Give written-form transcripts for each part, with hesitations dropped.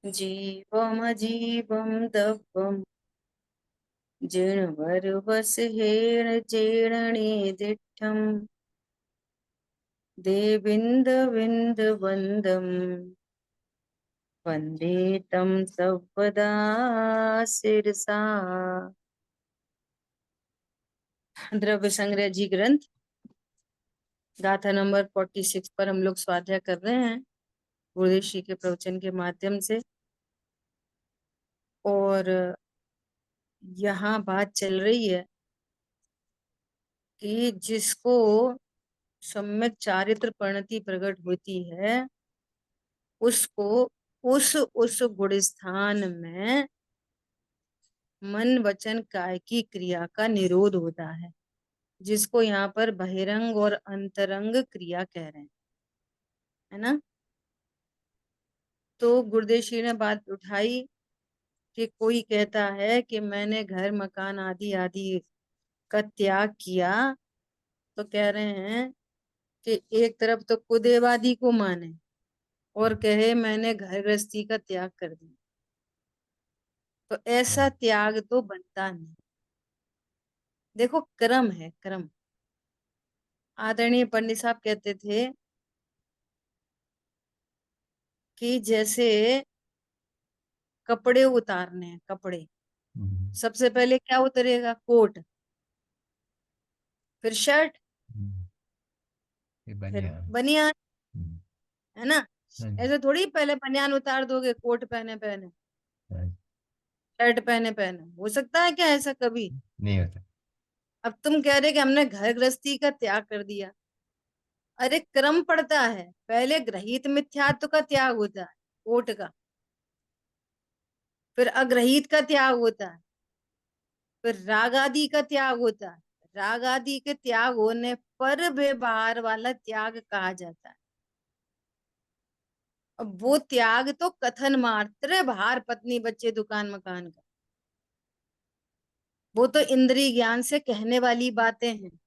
जीवमजीवं दव्यं जिणवरवसहेण जेणनेदिष्टं देविन्दविन्दवन्दं वन्दे तं सर्वदा शिरसा। द्रव्य संग्रह जी ग्रंथ गाथा नंबर 46 पर हम लोग स्वाध्याय कर रहे हैं गुरुदेव श्री के प्रवचन के माध्यम से। और यहाँ बात चल रही है कि जिसको सम्यक चारित्र परिणति प्रकट होती है उसको उस गुण स्थान में मन वचन काय की क्रिया का निरोध होता है, जिसको यहाँ पर बहिरंग और अंतरंग क्रिया कह रहे हैं, है ना। तो गुरुदेव श्री ने बात उठाई कि कोई कहता है कि मैंने घर मकान आदि आदि का त्याग किया, तो कह रहे हैं कि एक तरफ तो कुदेवादी को माने और कहे मैंने घर गृहस्थी का त्याग कर दिया, तो ऐसा त्याग तो बनता नहीं। देखो क्रम है, क्रम। आदरणीय पंडित साहब कहते थे कि जैसे कपड़े उतारने हैं, कपड़े सबसे पहले क्या उतरेगा? कोट, फिर शर्ट, फिर बनियान। बनियान, हम्म, है ना। हाँ जी, ऐसे थोड़ी पहले बनियान उतार दोगे कोट पहने पहने, हाँ जी। शर्ट पहने पहने। हो सकता है क्या ऐसा कभी? नहीं होता। अब तुम कह रहे कि हमने घर गृहस्थी का त्याग कर दिया। अरे क्रम पड़ता है, पहले ग्रहित मिथ्यात्व का त्याग होता है, कोट का, फिर अग्रहित का त्याग होता है, फिर राग आदि का त्याग होता है। राग आदि के त्याग होने पर व्यवहार वाला त्याग कहा जाता है। अब वो त्याग तो कथन मात्र, बाहर पत्नी बच्चे दुकान मकान का, वो तो इंद्रिय ज्ञान से कहने वाली बातें हैं।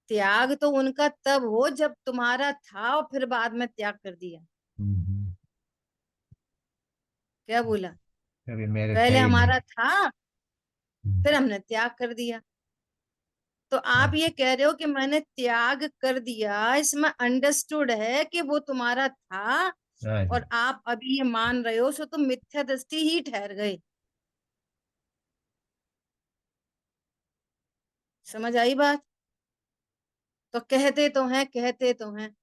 त्याग तो उनका तब हो जब तुम्हारा था और फिर बाद में त्याग कर दिया। हम्म, क्या बोला? अभी मेरे है पहले ही नहीं। हमारा था, फिर हम्म, हमने त्याग कर दिया। तो आप हाँ, ये कह रहे हो कि मैंने त्याग कर दिया, इसमें अंडरस्टूड है कि वो तुम्हारा था हाँ जी। और आप अभी ये मान रहे हो, सो तुम मिथ्या दृष्टि ही ठहर गए। समझ आई बात? तो कहते तो हैं, कहते तो हैं,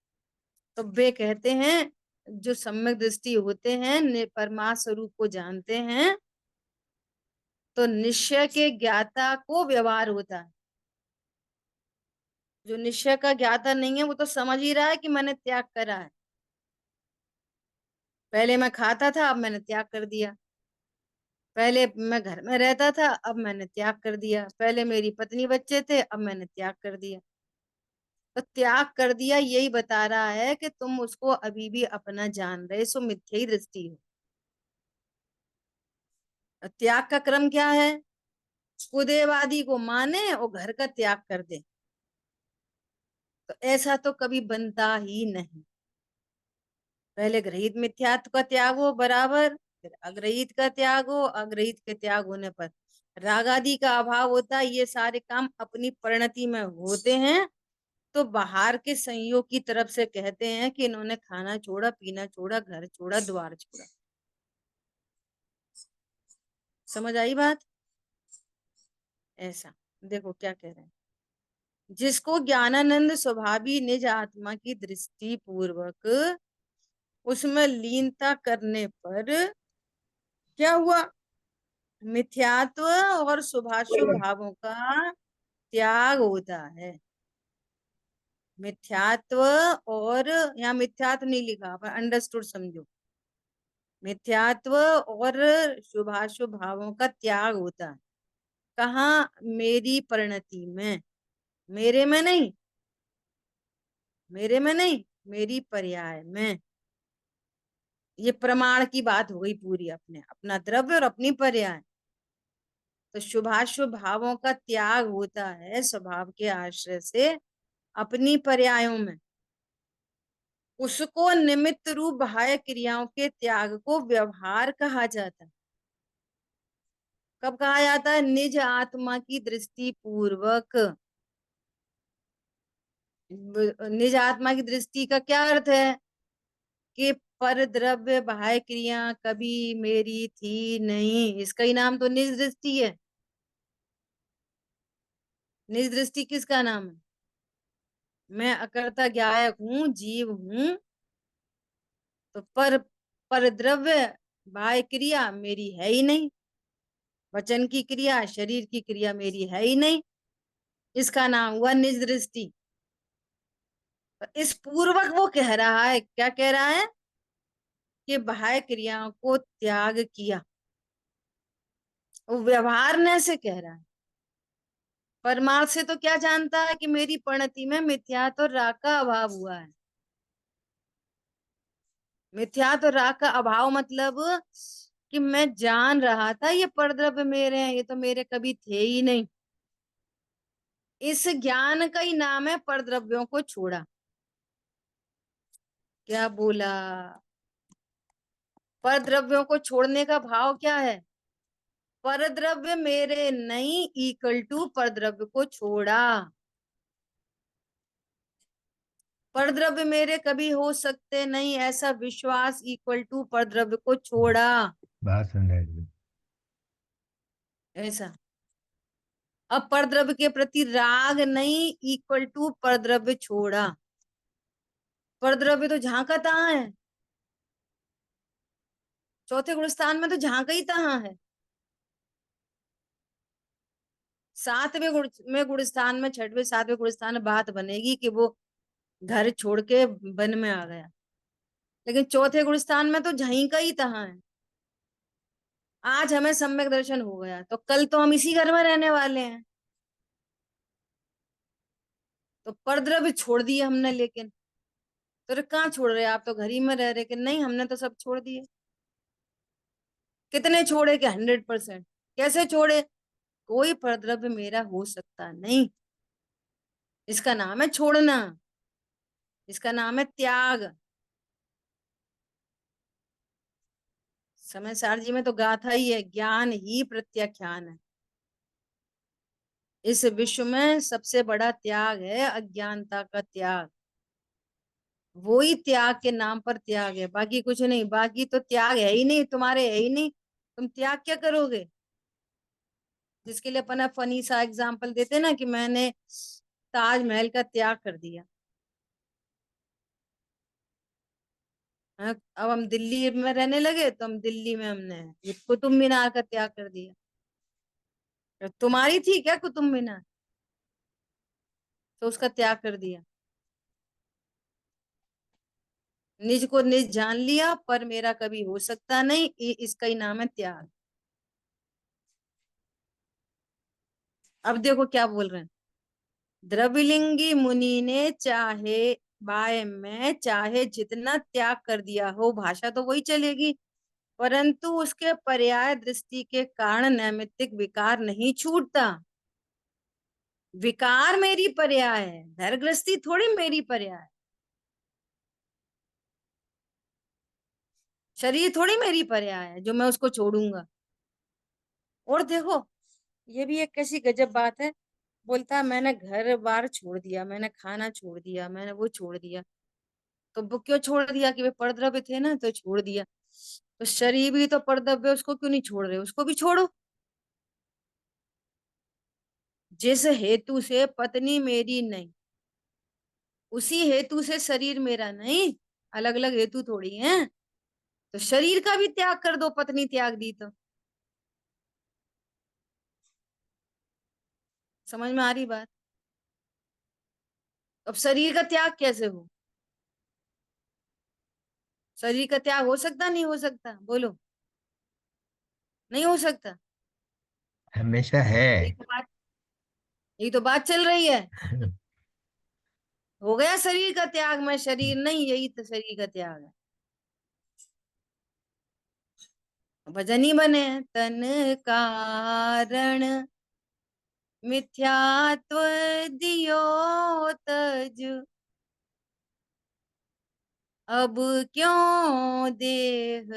तो वे कहते हैं जो सम्यक दृष्टि होते हैं, परमात्म स्वरूप को जानते हैं, तो निश्चय के ज्ञाता को व्यवहार होता है। जो निश्चय का ज्ञाता नहीं है वो तो समझ ही रहा है कि मैंने त्याग करा है। पहले मैं खाता था, अब मैंने त्याग कर दिया। पहले मैं घर में रहता था, अब मैंने त्याग कर दिया। पहले मेरी पत्नी बच्चे थे, अब मैंने त्याग कर दिया। तो त्याग कर दिया यही बता रहा है कि तुम उसको अभी भी अपना जान रहे, सो मिथ्या ही दृष्टि हो। तो त्याग का क्रम क्या है? कुदेवादी को माने और घर का त्याग कर दे, तो ऐसा तो कभी बनता ही नहीं। पहले ग्रहित मिथ्यात्व का त्याग हो बराबर, फिर अग्रहित का त्याग हो। अग्रहित के त्याग होने पर राग आदि का अभाव होता है। ये सारे काम अपनी परिणति में होते हैं, तो बाहर के संयोग की तरफ से कहते हैं कि इन्होंने खाना छोड़ा, पीना छोड़ा, घर छोड़ा, द्वार छोड़ा। समझ आई बात? ऐसा देखो क्या कह रहे हैं। जिसको ज्ञानानंद स्वभावी निज आत्मा की दृष्टि पूर्वक उसमें लीनता करने पर क्या हुआ? मिथ्यात्व और शुभाशुभ भावों का त्याग होता है। मिथ्यात्व और, यहाँ मिथ्यात्व नहीं लिखा पर अंडरस्टूड समझो, मिथ्यात्व और शुभाशुभ भावों का त्याग होता है। कहाँ? मेरी परिणति में, मेरे में नहीं, मेरे में नहीं, मेरी पर्याय में। ये प्रमाण की बात हो गई पूरी, अपने अपना द्रव्य और अपनी पर्याय। तो शुभाशुभ भावों का त्याग होता है स्वभाव के आश्रय से अपनी पर्यायों में। उसको निमित्त रूप बाह्य क्रियाओं के त्याग को व्यवहार कहा जाता है। कब कहा जाता है? निज आत्मा की दृष्टि पूर्वक। निज आत्मा की दृष्टि का क्या अर्थ है? कि पर द्रव्य बाह्य क्रिया कभी मेरी थी नहीं, इसका ही नाम तो निज दृष्टि है। निज दृष्टि किसका नाम है? मैं अकर्ता ज्ञायक हूँ, जीव हूँ, तो पर द्रव्य बाह्य क्रिया मेरी है ही नहीं, वचन की क्रिया शरीर की क्रिया मेरी है ही नहीं, इसका नाम हुआ निज दृष्टि। तो इस पूर्वक वो कह रहा है, क्या कह रहा है? कि बाह्य क्रियाओं को त्याग किया। वो व्यवहार न से कह रहा है। परमार्थ से तो क्या जानता है? कि मेरी परिणति में मिथ्यात्व और राग का अभाव हुआ है। मिथ्यात्व और राग का अभाव मतलब कि मैं जान रहा था ये परद्रव्य मेरे हैं, ये तो मेरे कभी थे ही नहीं। इस ज्ञान का ही नाम है परद्रव्यों को छोड़ा। क्या बोला? परद्रव्यों को छोड़ने का भाव क्या है? परद्रव्य मेरे नहीं इक्वल टू परद्रव्य को छोड़ा। परद्रव्य मेरे कभी हो सकते नहीं ऐसा विश्वास इक्वल टू परद्रव्य को छोड़ा। बात सुन रहे थे। ऐसा। अब परद्रव्य के प्रति राग नहीं इक्वल टू परद्रव्य छोड़ा। परद्रव्य तो झांका तहाँ है, चौथे गुण स्थान में तो झांका ही तहाँ है। सातवें गुण में गुण स्थान में, छठवें सातवें गुण स्थान में बात बनेगी कि वो घर छोड़ के वन में आ गया, लेकिन चौथे गुण स्थान में तो झांका ही तहाँ है। आज हमें सम्यक दर्शन हो गया तो कल तो हम इसी घर में रहने वाले हैं। तो परद्रव्य छोड़ दिए हमने, लेकिन तो कहाँ छोड़ रहे? आप तो घर ही में रह रहे कि नहीं, हमने तो सब छोड़ दिए। कितने छोड़े? कि 100%। कैसे छोड़े? कोई परद्रव्य मेरा हो सकता नहीं, इसका नाम है छोड़ना, इसका नाम है त्याग। समय सार जी में तो गाथा ही है, ज्ञान ही प्रत्याख्यान है। इस विश्व में सबसे बड़ा त्याग है अज्ञानता का त्याग। वो ही त्याग के नाम पर त्याग है, बाकी कुछ नहीं। बाकी तो त्याग है ही नहीं, तुम्हारे है ही नहीं, तुम त्याग क्या करोगे? जिसके लिए अपन फनी सा एग्जाम्पल देते ना कि मैंने ताजमहल का त्याग कर दिया। हाँ, अब हम दिल्ली में रहने लगे तो हम दिल्ली में हमने ये कुतुब मीनार का त्याग कर दिया। तो तुम्हारी थी क्या कुतुब मीनार? तो उसका त्याग कर दिया। निज को निज जान लिया, पर मेरा कभी हो सकता नहीं, इसका ही नाम है त्याग। अब देखो क्या बोल रहे हैं। द्रविलिंगी मुनि ने चाहे बाय में चाहे जितना त्याग कर दिया हो, भाषा तो वही चलेगी, परंतु उसके पर्याय दृष्टि के कारण नैमित्तिक विकार नहीं छूटता। विकार मेरी पर्याय है, धैर्यग्रस्ती थोड़ी मेरी पर्याय है। शरीर थोड़ी मेरी पर्याय है जो मैं उसको छोड़ूंगा। और देखो, ये भी एक कैसी गजब बात है। बोलता है मैंने घर बार छोड़ दिया, मैंने खाना छोड़ दिया, मैंने वो छोड़ दिया। तो वो क्यों छोड़ दिया? कि वे परद्रव्य थे ना, तो छोड़ दिया। तो शरीर भी तो परद्रव्य, उसको क्यों नहीं छोड़ रहे? उसको भी छोड़ो। जिस हेतु से पत्नी मेरी नहीं, उसी हेतु से शरीर मेरा नहीं। अलग अलग हेतु थोड़ी है। तो शरीर का भी त्याग कर दो, पत्नी त्याग दी तो। समझ में आ रही बात? अब शरीर का त्याग कैसे हो? शरीर का त्याग हो सकता नहीं हो सकता? बोलो। नहीं हो सकता। हमेशा है। यही तो बात, यही तो बात चल रही है। हो गया शरीर का त्याग, मैं शरीर नहीं, यही तो शरीर का त्याग है। भजन ही बने हैं। तन कारण मिथ्यात्व दियो तज, अब क्यों देह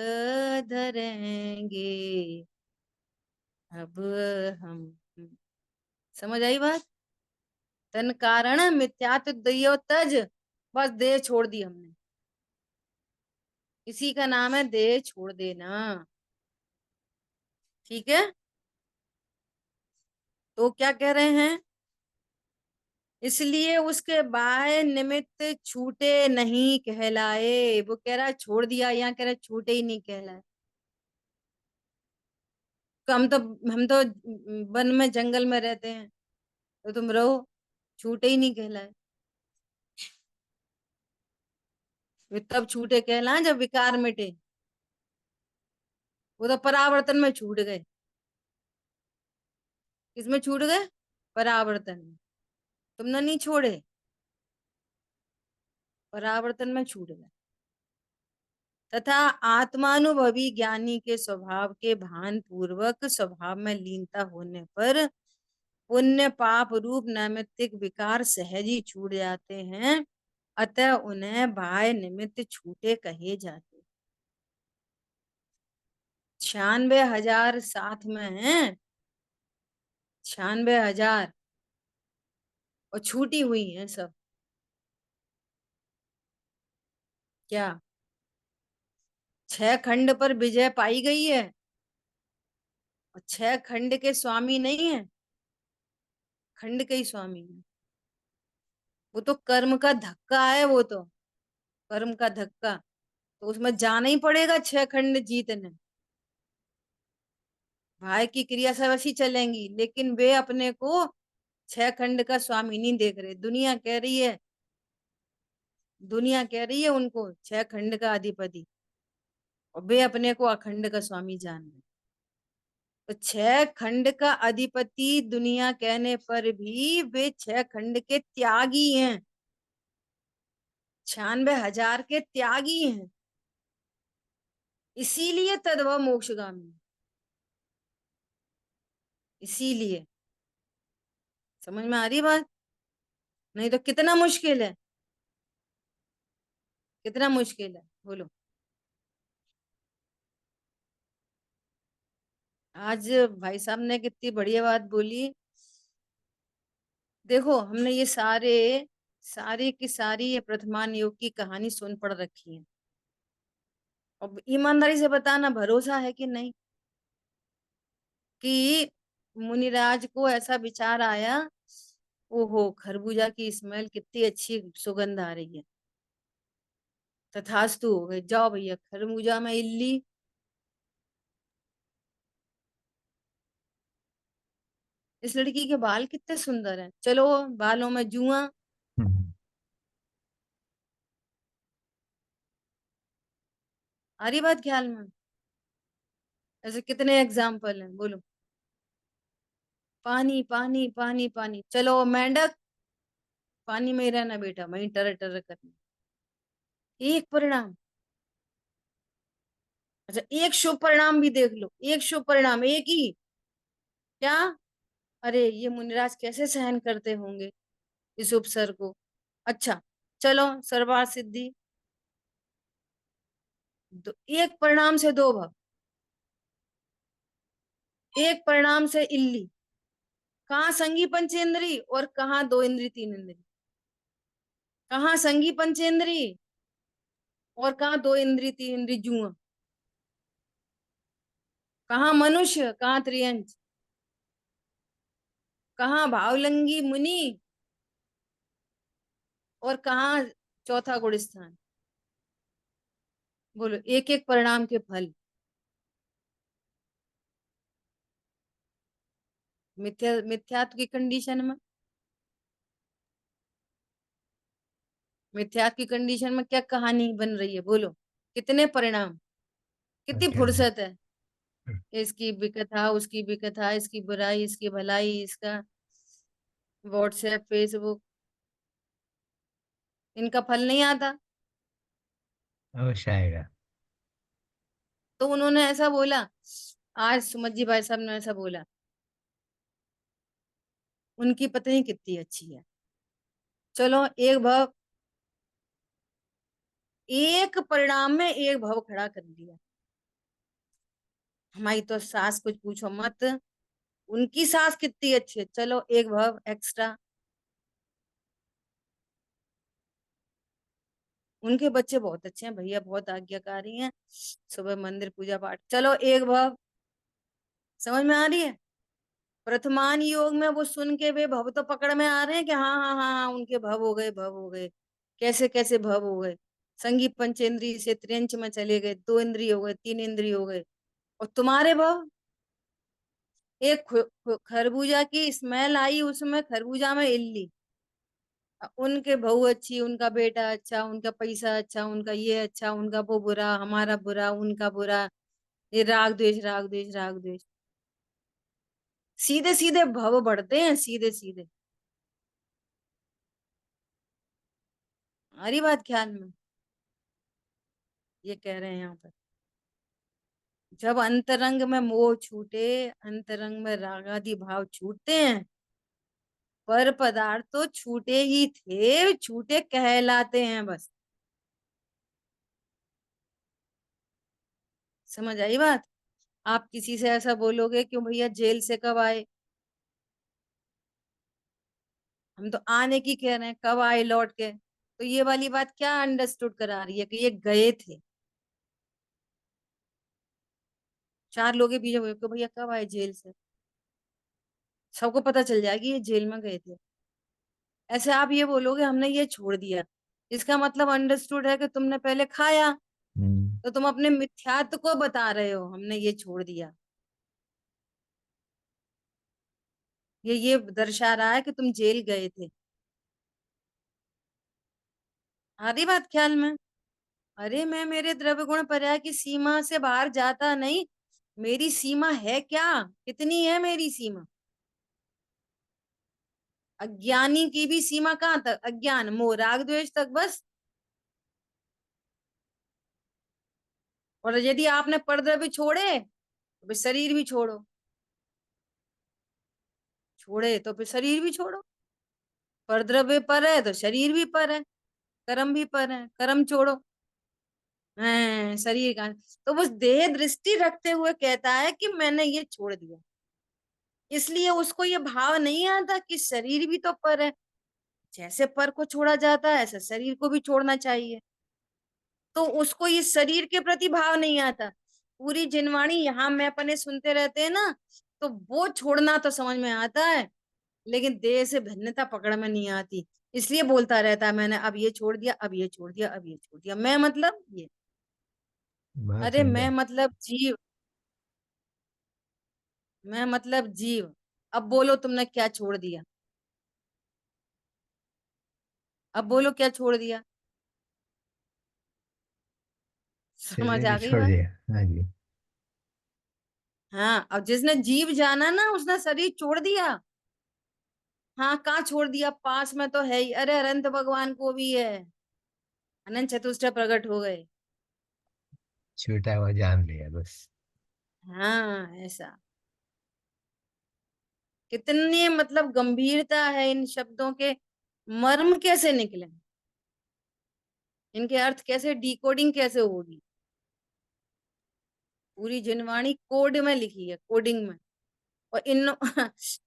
धरेंगे, अब हम। समझ आई बात? तन कारण मिथ्यात्व दियो तज, बस देह छोड़ दी हमने। इसी का नाम है देह छोड़ देना। ठीक है। तो क्या कह रहे हैं, इसलिए उसके बाह्य निमित्त छूटे नहीं कहलाए। वो कह रहा है छोड़ दिया, यहाँ कह रहा है छूटे ही नहीं कहलाए। तो हम तो वन में जंगल में रहते हैं, तो तुम रहो, छूटे ही नहीं कहलाए। वे तब छूटे कहलाए जब विकार मिटे। वो तो परावर्तन में छूट गए। किसमें छूट गए? परावर्तन में। तुमने नहीं छोड़े, परावर्तन में छूट गए। तथा आत्मानुभवी ज्ञानी के स्वभाव के भान पूर्वक स्वभाव में लीनता होने पर पुण्य पाप रूप नैमित्तिक विकार सहज ही छूट जाते हैं। अतः उन्हें बाह्य निमित्त छूटे कहे जाते। 96,000 साथ में हैं, 96,000, और छूटी हुई हैं सब। क्या 6 खंड पर विजय पाई गई है? और 6 खंड के स्वामी नहीं है, खंड के ही स्वामी है। वो तो कर्म का धक्का है, वो तो कर्म का धक्का। तो उसमें जाना ही पड़ेगा 6 खंड जीतने। भाई की क्रिया सब ऐसी चलेंगी, लेकिन वे अपने को 6 खंड का स्वामी नहीं देख रहे। दुनिया कह रही है, दुनिया कह रही है उनको 6 खंड का अधिपति, और वे अपने को अखंड का स्वामी जान रहे। तो 6 खंड का अधिपति दुनिया कहने पर भी वे 6 खंड के त्यागी हैं, 96,000 के त्यागी हैं। इसीलिए तद्भव मोक्षगामी, इसीलिए। समझ में आ रही बात? नहीं तो कितना मुश्किल है, कितना मुश्किल है, बोलो। आज भाई साहब ने कितनी बढ़िया बात बोली। देखो हमने ये सारी की सारी ये प्रथमान योग की कहानी सुन पढ़ रखी है। अब ईमानदारी से बताना, भरोसा है कि नहीं कि मुनिराज को ऐसा विचार आया, ओहो खरबूजा की स्मेल कितनी अच्छी सुगंध आ रही है, तथास्तु हो गए, जाओ भैया खरबूजा में इल्ली। इस लड़की के बाल कितने सुंदर हैं, चलो बालों में जुआ। हम्म, आ रही बात ख्याल में? ऐसे कितने एग्जाम्पल हैं, बोलो। पानी पानी पानी पानी, चलो मेंढक, पानी में ही रहना बेटा, वहीं टर टर करना। एक परिणाम, अच्छा एक शुभ परिणाम भी देख लो, एक शुभ परिणाम, एक ही। क्या? अरे ये मुनिराज कैसे सहन करते होंगे इस उपसर को। अच्छा चलो, सर्वार्थ सिद्धि। एक परिणाम से दो भव, एक परिणाम से इल्ली। कहाँ संगी पंचेंद्री और कहाँ 2 इंद्री 3 इंद्री। कहाँ संगी पंचेंद्री और कहाँ 2 इंद्री 3 इंद्री जुआ। कहाँ मनुष्य, कहाँ त्रियंच। कहाँ भावलंगी मुनि और कहाँ चौथा गुण स्थान। बोलो एक एक परिणाम के फल। मिथ्यात्व की कंडीशन में, मिथ्यात्व की कंडीशन में क्या कहानी बन रही है, बोलो। कितने परिणाम, कितनी अच्छा जी। फुर्सत है। इसकी भी कथा, उसकी भी कथा, इसकी बुराई, इसकी भलाई, इसका व्हाट्सएप फेसबुक, इनका फल नहीं आता। अवश्य आएगा। तो उन्होंने ऐसा बोला, आज सुमत जी भाई साहब ने ऐसा बोला, उनकी पत्नी कितनी अच्छी है। चलो एक भाव, एक परिणाम में एक भव खड़ा कर दिया। हमारी तो सास कुछ पूछो मत, उनकी सास कितनी अच्छी है, चलो एक भव एक्स्ट्रा। उनके बच्चे बहुत अच्छे हैं भैया, बहुत आज्ञाकारी हैं, सुबह मंदिर पूजा पाठ, चलो एक भव। समझ में आ रही है? प्रथमान योग में वो सुन के वे भव तो पकड़ में आ रहे हैं कि हाँ हाँ हाँ हाँ, उनके भव हो गए, भव हो गए। कैसे कैसे भव हो गए? संगीत पंचेंद्रिय से त्रियंच में चले गए, 2 इंद्रिय हो गए, 3 इंद्रिय हो गए। और तुम्हारे भव, एक खरबूजा की स्मेल आई, उसमें खरबूजा में इल्ली। उनके बहू अच्छी, उनका बेटा अच्छा, उनका पैसा अच्छा, उनका ये अच्छा, उनका वो बुरा, हमारा बुरा, उनका बुरा। ये राग द्वेष, राग द्वेष, राग द्वेष। सीधे सीधे भव बढ़ते हैं, सीधे सीधे। हमारी बात ख्याल में, ये कह रहे हैं यहाँ पर। जब अंतरंग में मोह छूटे, अंतरंग में रागादि भाव छूटते हैं, पर पदार्थ तो छूटे ही थे, छूटे कहलाते हैं बस। समझ आई बात? आप किसी से ऐसा बोलोगे क्यों भैया जेल से कब आए, हम तो आने की कह रहे हैं, कब आए लौट के, तो ये वाली बात क्या अंडरस्टूड करा रही है कि ये गए थे। चार लोग पीछे हुए कि भैया कब आए जेल से, सबको पता चल जाएगी ये जेल में गए थे। ऐसे आप ये बोलोगे हमने ये छोड़ दिया, इसका मतलब अंडरस्टूड है कि तुमने पहले खाया, हम्म। तो तुम अपने मिथ्यात्व को बता रहे हो हमने ये छोड़ दिया। ये दर्शा रहा है कि तुम जेल गए थे। आ रही बात ख्याल में? अरे मैं मेरे द्रव्य गुण पर्याय की सीमा से बाहर जाता नहीं। मेरी सीमा है क्या, कितनी है मेरी सीमा? अज्ञानी की भी सीमा कहाँ तक? अज्ञान मोह राग द्वेष तक बस। और यदि आपने परद्रव्य छोड़े तो फिर शरीर भी छोड़ो, छोड़े तो फिर शरीर भी छोड़ो। परद्रव्य पर है तो शरीर भी पर है, कर्म भी पर है, कर्म छोड़ो। शरीर का, तो बस देह दृष्टि रखते हुए कहता है कि मैंने ये छोड़ दिया। इसलिए उसको ये भाव नहीं आता कि शरीर भी तो पर है। जैसे पर को छोड़ा जाता है ऐसे शरीर को भी छोड़ना चाहिए। तो उसको ये शरीर के प्रति भाव नहीं आता। पूरी जिनवाणी यहाँ मैं अपने सुनते रहते हैं ना, तो वो छोड़ना तो समझ में आता है, लेकिन देह से भिन्नता पकड़ में नहीं आती। इसलिए बोलता रहता है मैंने अब ये छोड़ दिया, अब ये छोड़ दिया, अब ये छोड़ दिया। मैं मतलब ये, बहुत अरे मैं सुंदर। मतलब जीव, मैं मतलब जीव। अब बोलो तुमने क्या छोड़ दिया, अब बोलो क्या छोड़ दिया। समझ शरीर आ गई छोड़ बात? दिया। हाँ जी। हाँ, अब जिसने जीव जाना ना उसने शरीर छोड़ दिया। हाँ, कहाँ छोड़ दिया, पास में तो है ही, अरे अनंत भगवान को भी है, अनंत चतुष्टय प्रकट हो गए। छूटा हुआ जान लिया बस। हाँ ऐसा। कितनी मतलब गंभीरता है इन शब्दों के, मर्म कैसे निकले, इनके अर्थ कैसे, डिकोडिंग कैसे होगी। पूरी जिनवाणी कोड में लिखी है, कोडिंग में। और इन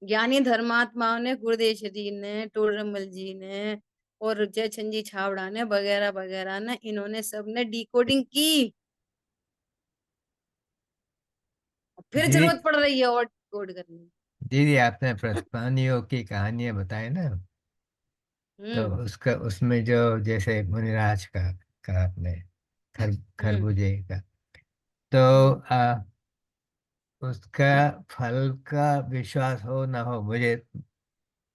ज्ञानी धर्मात्माओं ने, गुरुदेव जी ने, टोडरमल जी ने, और जयचंद जी छावड़ा ने, वगैरह वगैरह ने, इन्होंने सबने डिकोडिंग की। और फिर दीदी, जरूरत पड़ रही है और डिकोड करने की। दीदी आपने प्रस्थानियों की कहानियां बताई ना, तो हम्म। उसका उसमें जो जैसे मुनिराज का कहा आपने, हम्म। खरबूजे का, तो हम्म। उसका फल का विश्वास हो ना हो मुझे,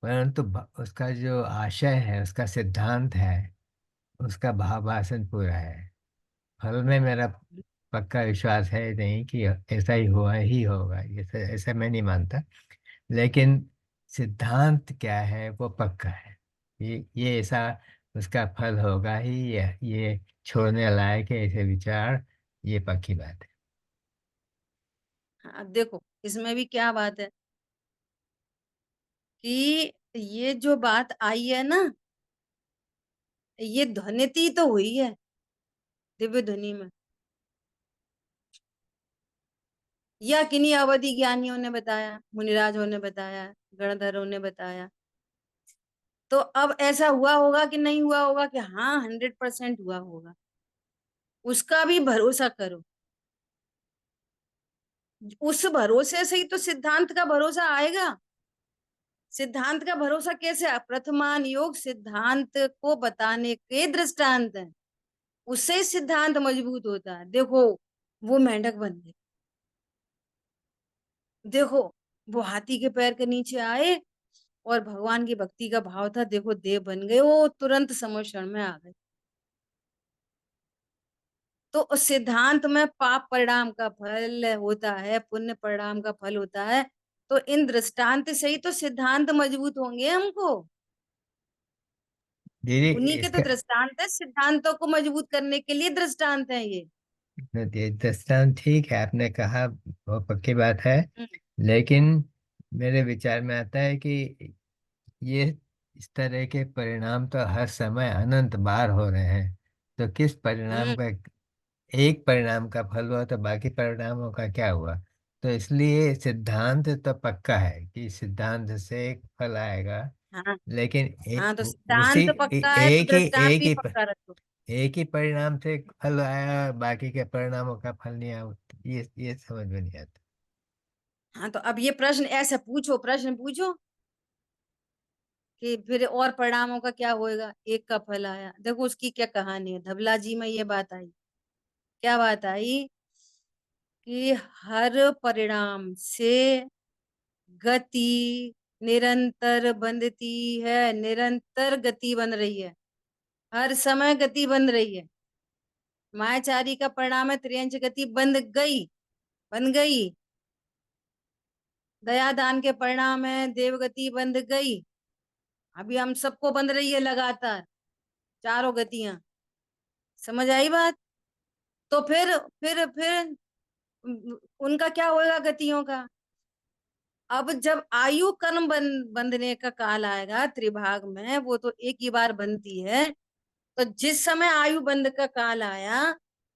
परंतु उसका जो आशय है, उसका सिद्धांत है, उसका भावासन पूरा है। फल में मेरा पक्का विश्वास है नहीं कि ऐसा ही हुआ ही होगा, ऐसा ऐसा मैं नहीं मानता। लेकिन सिद्धांत क्या है वो पक्का है। ये ऐसा उसका फल होगा ही, ये छोड़ने लायक है ऐसे विचार, ये पक्की बात है। हाँ, अब देखो इसमें भी क्या बात है कि ये जो बात आई है ना, ये ध्वनिति तो हुई है, दिव्य ध्वनि में, या किन्हीं अवधि ज्ञानियों ने बताया, मुनिराजों ने बताया, गणधरों ने बताया। तो अब ऐसा हुआ होगा कि नहीं हुआ होगा कि हाँ 100% हुआ होगा, उसका भी भरोसा करो। उस भरोसे से ही तो सिद्धांत का भरोसा आएगा। सिद्धांत का भरोसा कैसे? प्रथमान योग सिद्धांत को बताने के दृष्टांत है, उससे ही सिद्धांत मजबूत होता है। देखो वो मेंढक बन गए, देखो वो हाथी के पैर के नीचे आए और भगवान की भक्ति का भाव था, देखो देव बन गए, वो तुरंत समर्षण में आ गए। तो उस सिद्धांत में पाप परिणाम का फल होता है, पुण्य परिणाम का फल होता है। तो इन दृष्टांत से ही तो सिद्धांत मजबूत होंगे हमको। दीदी उन्हीं के तो इसका दृष्टांत है, सिद्धांतों को मजबूत करने के लिए दृष्टांत है ये। ये दृष्टांत ठीक है, आपने कहा, बहुत पक्की बात है। हम्म। लेकिन मेरे विचार में आता है कि ये इस तरह के परिणाम तो हर समय अनंत बार हो रहे हैं, तो किस परिणाम हम्म। का, एक परिणाम का फल हुआ तो बाकी परिणामों का क्या हुआ? तो इसलिए सिद्धांत तो पक्का है कि सिद्धांत से एक फल आएगा। हाँ। लेकिन हाँ तो उसी सिद्धांत पक्का है तो दृष्टांत भी पक्का रखो। एक ही परिणाम से एक फल आया, बाकी के परिणामों का फल नहीं आया, ये समझ में नहीं आता। हाँ तो अब ये प्रश्न ऐसे पूछो, प्रश्न पूछो कि फिर और परिणामों का क्या होएगा, एक का फल आया। देखो उसकी क्या कहानी है, धबला जी में ये बात आई। क्या बात आई? कि हर परिणाम से गति निरंतर बनती है, निरंतर गति बन रही है, हर समय गति बन रही है। मायाचारी का परिणाम है त्रियंच गति बंद गई, बन गई। दयादान के परिणाम है देवगति बंद गई। अभी हम सबको बंद रही है लगातार, चारों गतियां। समझ आई बात? तो फिर उनका क्या होगा गतियों का? अब जब आयु कर्म बंधने का काल आएगा त्रिभाग में, वो तो एक ही बार बनती है। तो जिस समय आयु बंध का काल आया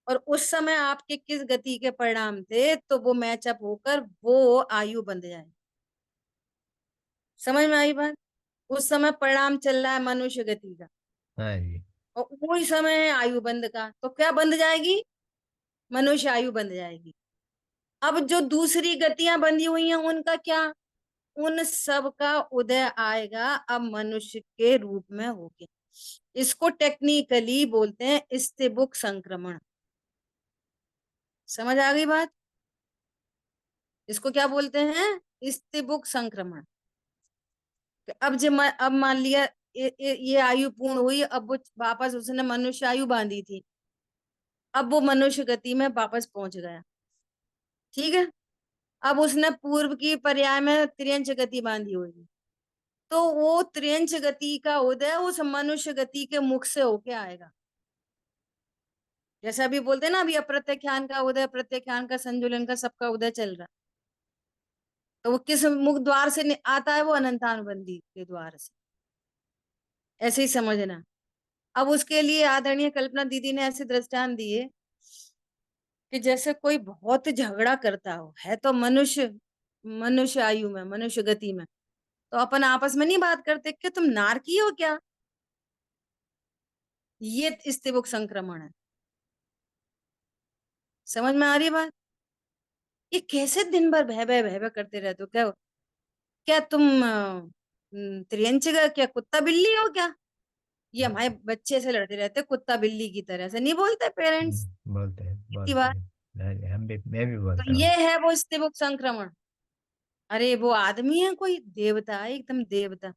और उस समय आपके किस गति के परिणाम थे, तो वो मैचअप होकर वो आयु बंध जाए। समझ में आई बात? उस समय परिणाम चल रहा है मनुष्य गति का, हाँ जी। और वही समय है आयु बंध का, तो क्या बंध जाएगी? मनुष्य आयु बंध जाएगी। अब जो दूसरी गतियां बंधी हुई हैं उनका क्या? उन सब का उदय आएगा अब मनुष्य के रूप में होके। इसको टेक्निकली बोलते हैं स्त्रीबुक संक्रमण। समझ आ गई बात? इसको क्या बोलते हैं? स्त्रीबुक संक्रमण। कि अब जब अब मान लिया ये आयु पूर्ण हुई, अब वो वापस उसने मनुष्य आयु बांधी थी, अब वो मनुष्य गति में वापस पहुंच गया। ठीक है। अब उसने पूर्व की पर्याय में त्रियंच गति बांधी हुई, तो वो त्रियंच गति का उदय उस मनुष्य गति के मुख से होके आएगा। जैसे अभी बोलते हैं ना, अभी अप्रत्याख्यान का उदय, प्रत्याख्यान का, संजुलन का, सबका उदय चल रहा। तो वो किस मुख द्वार से आता है? वो अनंतानुबंधी के द्वार से। ऐसे ही समझना। अब उसके लिए आदरणीय कल्पना दीदी ने ऐसे दृष्टांत दिए कि जैसे कोई बहुत झगड़ा करता हो, है तो मनुष्य, मनुष्य आयु में, मनुष्य गति में, तो अपन आपस में नहीं बात करते कि तुम नारकी हो क्या? ये स्त्रीबुक संक्रमण है। समझ में आ रही है बात? ये कैसे दिन भर भय भय करते रहते हो? क्या क्या तुम त्रियंच का क्या कुत्ता बिल्ली हो क्या? ये हमारे बच्चे से लड़ते रहते, कुत्ता बिल्ली की तरह से नहीं बोलते पेरेंट्स बोलते हैं, कितनी बोलते बार? हैं। हम भी, मैं भी तो बोलता ये हूँ। है वो स्त्रीबुक संक्रमण। अरे वो आदमी है कोई देवता है, एकदम देवता।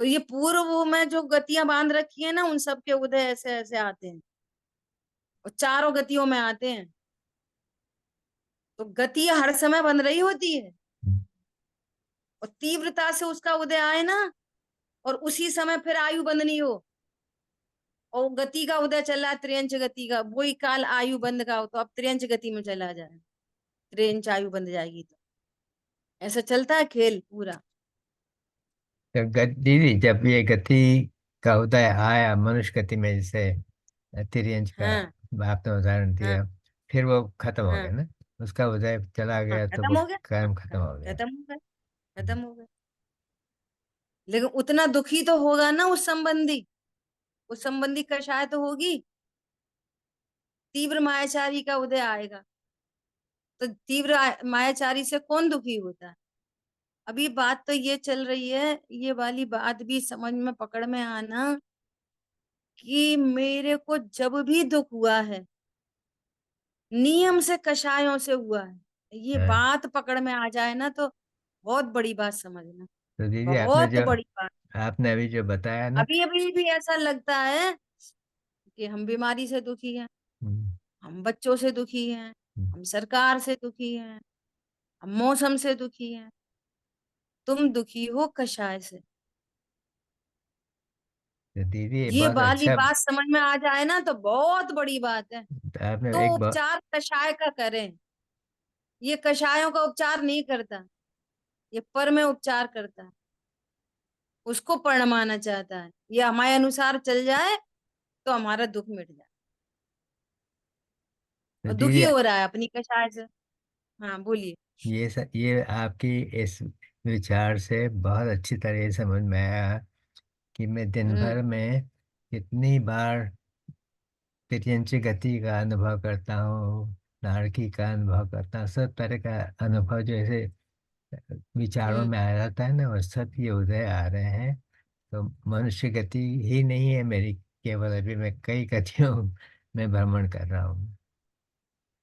तो ये पूर्व में जो गतियां बांध रखी है ना, उन सब के उदय ऐसे ऐसे आते हैं, और चारों गतियों में आते हैं। तो गति हर समय बन रही होती है, और तीव्रता से उसका उदय आए ना, और उसी समय फिर आयु बंधनी हो, और गति का उदय चल रहा है त्रियंच गति का, वही काल आयु बंध का हो, तो अब त्रियंच गति में चला जाए, त्रियंच आयु बंध जाएगी। तो ऐसा चलता है खेल पूरा। तो दीदी, जब ये गति का उदय आया मनुष्य गति में, जैसे तिर्यंज का हाँ आपने उदाहरण हाँ दिया, फिर वो खत्म हो हाँ गया ना, उसका उदय चला हाँ, गया तो खत्म वो हो गया। कर्म खत्म हो गया। खत्म हो गया। खत्म हो गया। लेकिन उतना दुखी तो होगा ना उस संबंधी कषाय तो होगी। तीव्र मायाचारी का उदय आएगा तो तीव्र मायाचारी से कौन दुखी होता है? अभी बात तो ये चल रही है, ये वाली बात भी समझ में पकड़ में आना कि मेरे को जब भी दुख हुआ है नियम से कषायों से हुआ है, ये हाँ, बात पकड़ में आ जाए ना तो बहुत बड़ी बात समझना। तो दीदी बहुत बड़ी बात। आपने अभी जो बताया ना। अभी अभी भी ऐसा लगता है कि हम बीमारी से दुखी हैं, हम्म, हम बच्चों से दुखी हैं, हम्म, हम सरकार से दुखी हैं, हम मौसम से दुखी हैं। तुम दुखी हो कषाय से। तो दीदी ये ये बहुत वाली अच्छा। बात समझ में आ जाए ना तो बहुत बड़ी बात है। तो आपने तो एक बहुत। उपचार कषाय का करें। ये कषायों का उपचार नहीं करता, ये पर में उपचार करता है। उसको परमाना चाहता है, ये हमारे अनुसार चल जाए तो हमारा दुख मिट जाए। तो और दुखी दीदी हो रहा है अपनी कषाय से। हाँ बोलिए। ये आपकी इस विचार से बहुत अच्छी तरह से समझ में आया कि मैं दिन हम्म भर में कितनी बार तिर्यंची गति का अनुभव करता हूँ, नारकी का अनुभव करता हूँ, सब तरह का अनुभव जो ऐसे विचारों हम्म में आ जाता है ना, वो सब ये उदय आ रहे हैं। तो मनुष्य गति ही नहीं है मेरी, केवल अभी मैं कई गतियों में भ्रमण कर रहा हूँ।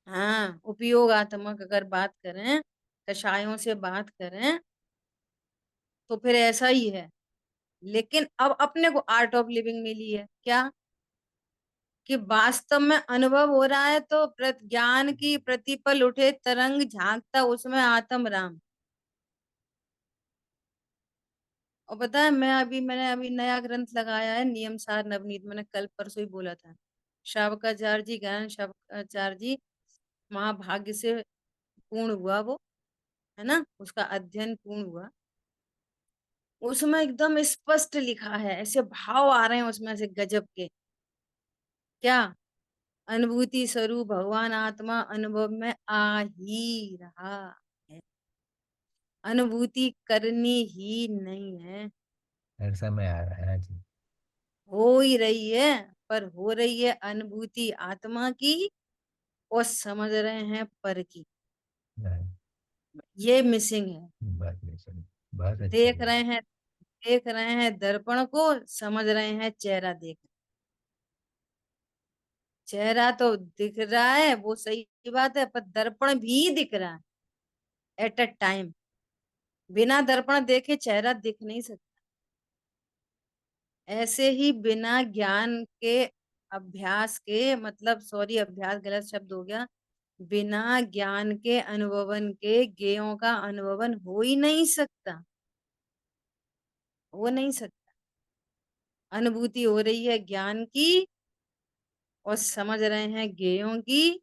हाँ, उपयोगात्मक अगर बात करें, कषायों से बात करें तो फिर ऐसा ही है। लेकिन अब अपने को आर्ट ऑफ लिविंग मिली है क्या? कि वास्तव में अनुभव हो रहा है तो ज्ञान की प्रतिपल उठे तरंग झांकता उसमें आत्म राम। और पता है मैंने अभी नया ग्रंथ लगाया है नियम सार नवनीत, मैंने कल परसों ही बोला था। शावकाचार्य जी, ज्ञान शावकाचार्य जी, महाभाग्य से पूर्ण हुआ वो, है ना, उसका अध्ययन पूर्ण हुआ। उसमें एकदम स्पष्ट लिखा है, ऐसे भाव आ रहे हैं उसमें से गजब के। क्या? अनुभूति स्वरूप भगवान आत्मा अनुभव में आ ही रहा है, अनुभूति करनी ही नहीं है। हर समय आ रहा है। हाँ जी। हो ही रही है, पर हो रही है अनुभूति आत्मा की और समझ रहे हैं पर की। हाँ, ये मिसिंग है। बात नहीं सुनी। बहुत अच्छी देख है। रहे हैं, देख रहे हैं दर्पण को, समझ रहे हैं चेहरा देख। चेहरा तो दिख रहा है वो सही बात है, पर दर्पण भी दिख रहा है एट अ टाइम। बिना दर्पण देखे चेहरा दिख नहीं सकता। ऐसे ही बिना ज्ञान के अभ्यास के, मतलब सॉरी अभ्यास गलत शब्द हो गया, बिना ज्ञान के अनुभवन के ज्ञेयों का अनुभवन हो ही नहीं सकता। हो नहीं सकता। अनुभूति हो रही है ज्ञान की और समझ रहे हैं ज्ञेयों की।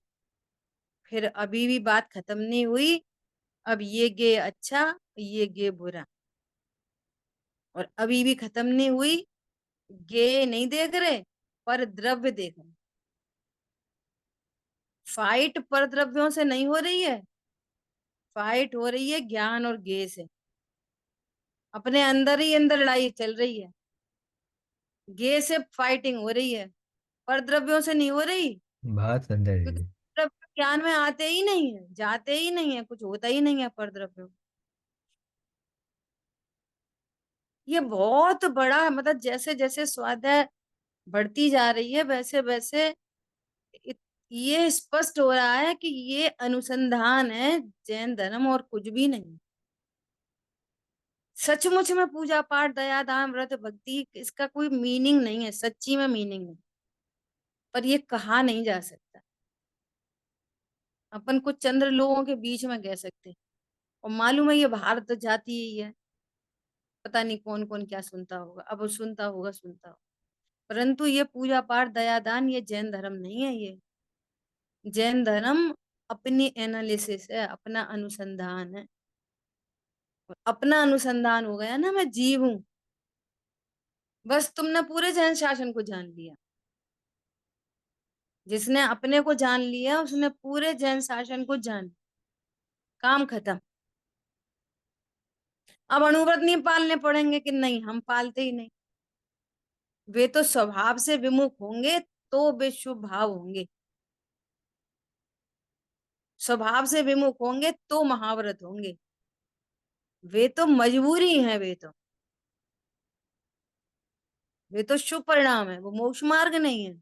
फिर अभी भी बात खत्म नहीं हुई। अब ये गे अच्छा, ये गे बुरा। और अभी भी खत्म नहीं हुई। गे नहीं देख रहे, पर द्रव्य देख रहे। फाइट पर द्रव्यों से नहीं हो रही है, फाइट हो रही है ज्ञान और गे से। अपने अंदर ही अंदर लड़ाई चल रही है। गे से फाइटिंग हो रही है, पर द्रव्यों से नहीं हो रही। बहुत सुंदर क्योंकि जी। द्रव्य ज्ञान में आते ही नहीं है, जाते ही नहीं है, कुछ होता ही नहीं है पर द्रव्यों। ये बहुत बड़ा, मतलब जैसे जैसे स्वाध्याय बढ़ती जा रही है वैसे वैसे इत- ये स्पष्ट हो रहा है कि ये अनुसंधान है जैन धर्म और कुछ भी नहीं। सचमुच में पूजा पाठ दया दान व्रत भक्ति इसका कोई मीनिंग नहीं है, सच्ची में मीनिंग नहीं। पर ये कहा नहीं जा सकता। अपन कुछ चंद्र लोगों के बीच में कह सकते, और मालूम है ये बाहर तो जाती ही है। पता नहीं कौन कौन क्या सुनता होगा, अब वो सुनता होगा सुनता होगा। परंतु ये पूजा पाठ दया दान ये जैन धर्म नहीं है। ये जैन धर्म अपनी एनालिसिस है, अपना अनुसंधान है। और अपना अनुसंधान हो गया ना, मैं जीव हूं, बस तुमने पूरे जैन शासन को जान लिया। जिसने अपने को जान लिया उसने पूरे जैन शासन को जान लिया। काम खत्म। अब अणुव्रत नहीं पालने पड़ेंगे कि नहीं, हम पालते ही नहीं। वे तो स्वभाव से विमुख होंगे तो वे शुभ भाव होंगे। स्वभाव से विमुख होंगे तो महाव्रत होंगे। वे तो मजबूरी है, वे तो शुभ परिणाम है, वो मोक्ष मार्ग नहीं है।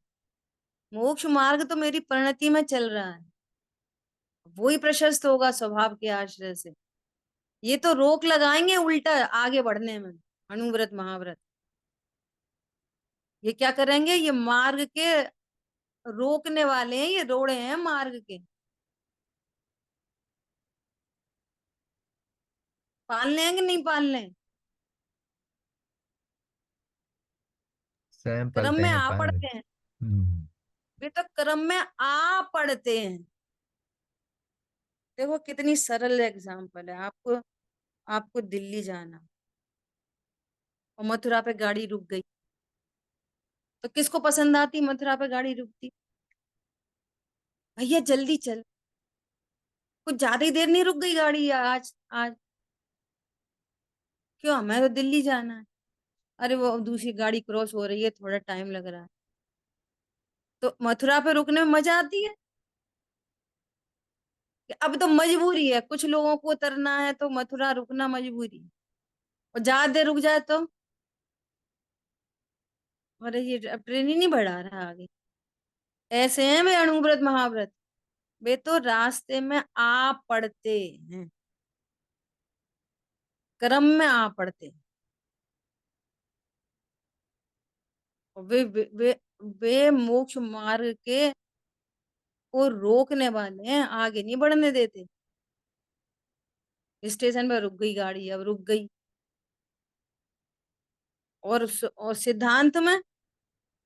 मोक्ष मार्ग तो मेरी परिणति में चल रहा है, वो ही प्रशस्त होगा स्वभाव के आश्रय से। ये तो रोक लगाएंगे उल्टा आगे बढ़ने में। अणुव्रत महाव्रत ये क्या करेंगे, ये मार्ग के रोकने वाले हैं, ये रोड़े हैं मार्ग के। पालने हैं कि नहीं पालने हैं? स्वयं क्रम पलते में हैं आ पाल। पड़ते हैं। हम्म। वे तो क्रम में आ पड़ते हैं। देखो कितनी सरल एग्जाम्पल है। आपको आपको दिल्ली जाना और मथुरा पे गाड़ी रुक गई, तो किसको पसंद आती मथुरा पे गाड़ी रुकती? भैया जल्दी चल। कुछ ज्यादा ही देर नहीं रुक गई गाड़ी आज आज? क्यों, हमें तो दिल्ली जाना है। अरे वो दूसरी गाड़ी क्रॉस हो रही है, थोड़ा टाइम लग रहा है। तो मथुरा पे रुकने में मजा आती है कि अब तो मजबूरी है, कुछ लोगों को उतरना है तो मथुरा रुकना मजबूरी है। और ज्यादा देर रुक जाए तो अरे ये अब ट्रेन ही नहीं बढ़ा रहा आगे। ऐसे हैं वे अणुव्रत महाव्रत। वे तो रास्ते में आ पड़ते हैं, क्रम में आ पड़ते हैं। और वे मोक्ष मार्ग के को रोकने वाले हैं, आगे नहीं बढ़ने देते। स्टेशन पर रुक गई गाड़ी, अब रुक गई। और सिद्धांत में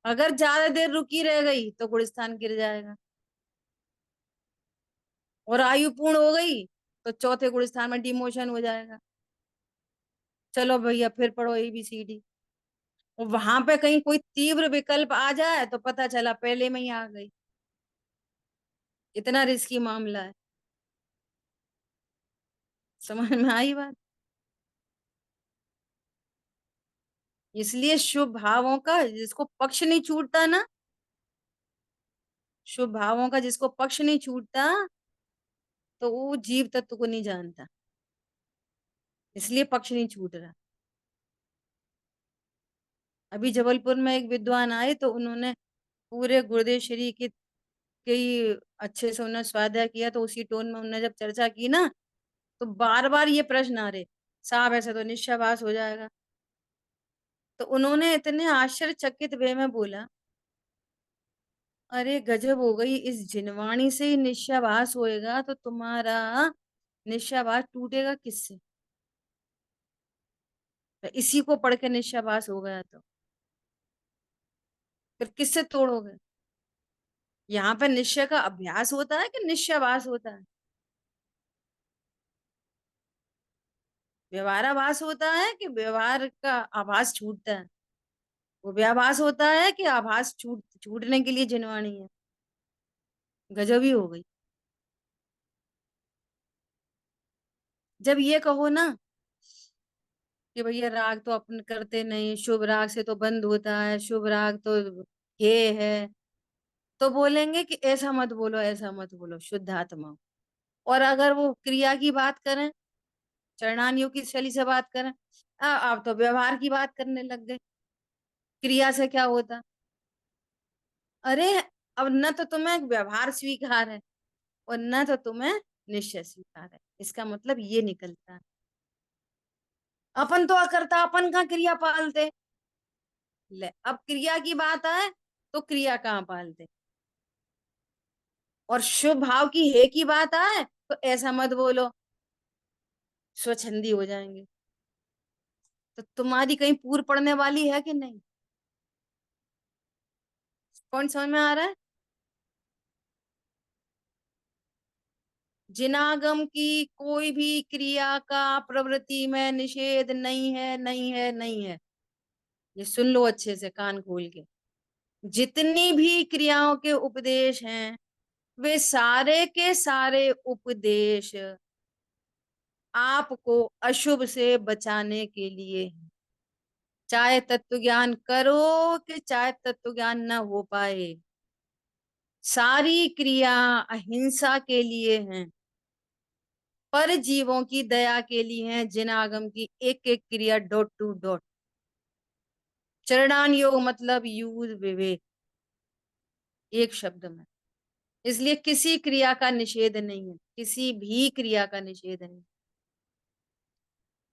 अगर ज्यादा देर रुकी रह गई तो गुलिस्तान गिर जाएगा। और आयु पूर्ण हो गई तो चौथे गुलिस्तान में डिमोशन हो जाएगा। चलो भैया फिर पढ़ो ABCD। और वहां पे कहीं कोई तीव्र विकल्प आ जाए तो पता चला पहले में ही आ गई। इतना रिस्की मामला है। समझ में आई बात? इसलिए शुभ भावों का जिसको पक्ष नहीं छूटता ना, शुभ भावों का जिसको पक्ष नहीं छूटता, तो वो जीव तत्व को नहीं जानता। इसलिए पक्ष नहीं छूट रहा। अभी जबलपुर में एक विद्वान आए तो उन्होंने पूरे गुरुदेव श्री की कई अच्छे से उन्होंने स्वाध्याय किया, तो उसी टोन में उन्होंने जब चर्चा की ना, तो बार बार ये प्रश्न आ रहे, साहब ऐसे तो निश्चयवास हो जाएगा। तो उन्होंने इतने आश्चर्यचकित वे में बोला, अरे गजब हो गई, इस जिनवाणी से ही निश्चयवास होएगा तो तुम्हारा निश्चयवास टूटेगा किससे? तो इसी को पढ़ के निश्चयवास हो गया तो फिर किससे तोड़ोगे? यहाँ पे निश्चय का अभ्यास होता है कि निश्चयवास होता है? व्यवहाराभास होता है कि व्यवहार का आभास छूटता है? वो व्याभास होता है कि आभास छूटने के लिए जिनवाणी है। गजब ही हो गई। जब ये कहो ना कि भैया राग तो अपन करते नहीं, शुभ राग से तो बंद होता है, शुभ राग तो ये है, तो बोलेंगे कि ऐसा मत बोलो, ऐसा मत बोलो, शुद्ध आत्मा हो। और अगर वो क्रिया की बात करें, चरणानियों की शैली से बात करें, आप तो व्यवहार की बात करने लग गए। क्रिया से क्या होता? अरे अब न तो तुम्हें व्यवहार स्वीकार है और न तो तुम्हें निश्चय स्वीकार है। इसका मतलब ये निकलता है अपन तो अकर्ता, अपन कहाँ क्रिया पालते। ले अब क्रिया की बात आए तो क्रिया कहाँ पालते। और शुभ भाव की हे की बात आए तो ऐसा मत बोलो, स्वच्छंदी हो जाएंगे। तो तुम्हारी कहीं पूर पड़ने वाली है कि नहीं? कौन समझ में आ रहा है? जिनागम की कोई भी क्रिया का प्रवृत्ति में निषेध नहीं है, नहीं है, नहीं है। ये सुन लो अच्छे से कान खोल के। जितनी भी क्रियाओं के उपदेश हैं, वे सारे के सारे उपदेश आपको अशुभ से बचाने के लिए हैं। चाहे तत्व ज्ञान करो कि चाहे तत्व ज्ञान न हो पाए, सारी क्रिया अहिंसा के लिए हैं, पर जीवों की दया के लिए हैं। जिन आगम की एक एक क्रिया डॉट टू डॉट। चरणान योग मतलब यूज विवेक, एक शब्द में। इसलिए किसी क्रिया का निषेध नहीं है, किसी भी क्रिया का निषेध नहीं।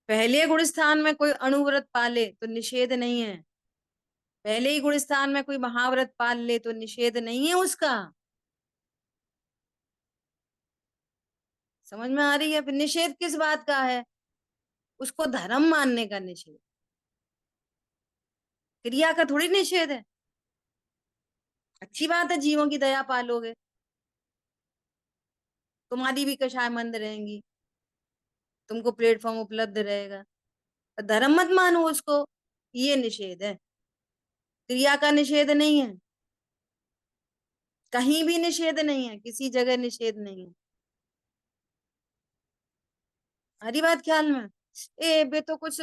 पहले गुण स्थान में कोई अणुव्रत पाले तो निषेध नहीं है, पहले ही गुण स्थान में कोई महाव्रत पाल ले तो निषेध नहीं है उसका। समझ में आ रही है? फिर निषेध किस बात का है? उसको धर्म मानने का निषेध, क्रिया का थोड़ी निषेध है। अच्छी बात है, जीवों की दया पालोगे, तुम्हारी भी कषाय मंद रहेंगी, तुमको प्लेटफॉर्म उपलब्ध रहेगा। धर्म मत मानो उसको, ये निषेध है, क्रिया का निषेध नहीं है। कहीं भी निषेध नहीं है, किसी जगह निषेध नहीं है। हरी बात ख्याल में। ए बे तो कुछ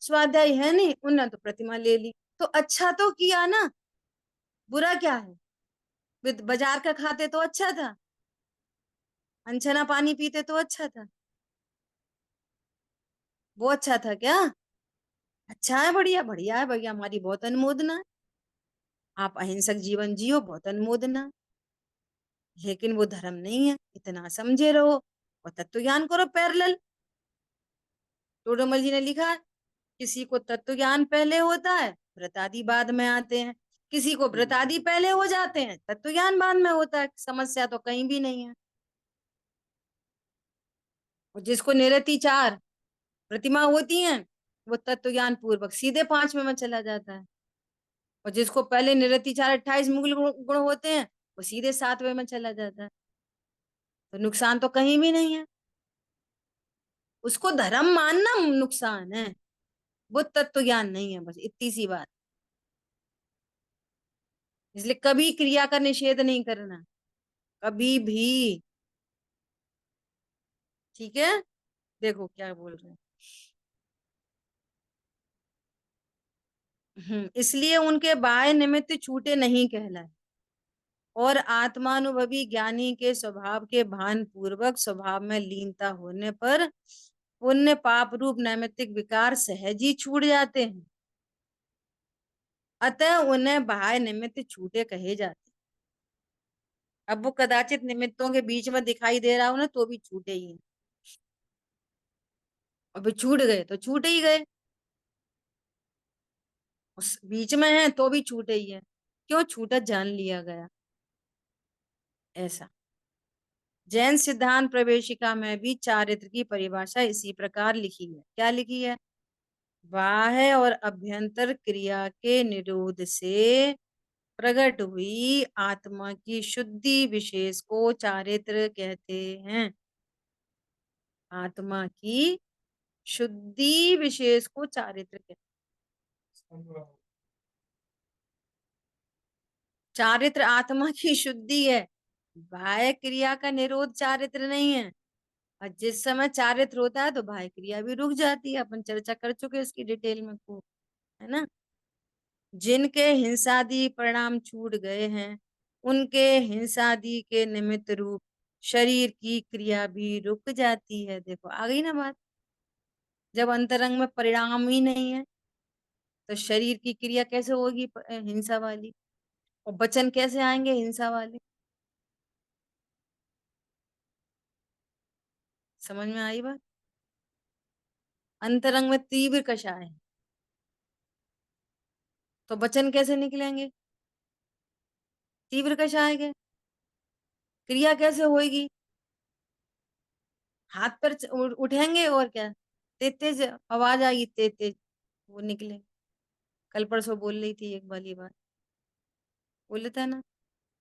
स्वाध्याय है नहीं, उन्होंने तो प्रतिमा ले ली, तो अच्छा तो किया ना, बुरा क्या है? बाजार का खाते तो अच्छा था, अनछना पानी पीते तो अच्छा था। वो अच्छा था क्या? अच्छा है, बढ़िया बढ़िया है भैया, हमारी बहुत अनुमोदना है। आप अहिंसक जीवन जियो, बहुत अनुमोदना है। लेकिन वो धर्म नहीं है, इतना समझे रहो और तत्व ज्ञान करो पैरेलल। टोडरमल जी ने लिखा है, किसी को तत्व ज्ञान पहले होता है, व्रत आदि बाद में आते हैं। किसी को व्रत आदि पहले हो जाते हैं, तत्व ज्ञान बाद में होता है। समस्या तो कहीं भी नहीं है। और जिसको निरति चार प्रतिमा होती हैं, वो तत्व ज्ञान पूर्वक सीधे 5वें में चला जाता है। और जिसको पहले निरति चार 28 मुगल गुण होते हैं, वो सीधे 7वें में चला जाता है। तो नुकसान तो कहीं भी नहीं है। उसको धर्म मानना नुकसान है, वो तत्व ज्ञान नहीं है, बस इतनी सी बात। इसलिए कभी क्रिया का निषेध नहीं करना, कभी भी। ठीक है, देखो क्या बोल रहे हैं। इसलिए उनके बाह्य निमित्त छूटे नहीं कहलाए, और आत्मानुभवी ज्ञानी के स्वभाव के भान पूर्वक स्वभाव में लीनता होने पर पुण्य पाप रूप नैमित्तिक विकार सहज ही छूट जाते हैं। अतः उन्हें बाह्य निमित्त छूटे कहे जाते। अब वो कदाचित निमित्तों के बीच में दिखाई दे रहा हो ना, तो भी छूटे ही हैं। अब छूट गए तो छूटे ही गए, उस बीच में है तो भी छूटे ही है। क्यों छूटा? जान लिया गया। ऐसा जैन सिद्धांत प्रवेशिका में भी चारित्र की परिभाषा इसी प्रकार लिखी है। क्या लिखी है? बाह्य और अभ्यंतर क्रिया के निरोध से प्रकट हुई आत्मा की शुद्धि विशेष को चारित्र कहते हैं। आत्मा की शुद्धि विशेष को चारित्र कहते हैं। चारित्र आत्मा की शुद्धि है, बाह्य क्रिया का निरोध चारित्र नहीं है। और जिस समय चारित्र होता है तो बाह्य क्रिया भी रुक जाती है। अपन चर्चा कर चुके हैं इसकी डिटेल में खूब, है ना। जिनके हिंसादि परिणाम छूट गए हैं, उनके हिंसादि के निमित्त रूप शरीर की क्रिया भी रुक जाती है। देखो आ गई ना बात। जब अंतरंग में परिणाम ही नहीं है, तो शरीर की क्रिया कैसे होगी हिंसा वाली, और वचन कैसे आएंगे हिंसा वाले? समझ में आई बात? अंतरंग में तीव्र कषाय है, तो वचन कैसे निकलेंगे तीव्र कषाय के? क्रिया कैसे होगी? हाथ पर उठेंगे और क्या, तेज तेज आवाज आएगी, तेज तेज वो निकले। कल परसों बोल रही थी एक वाली बात, बोले था ना।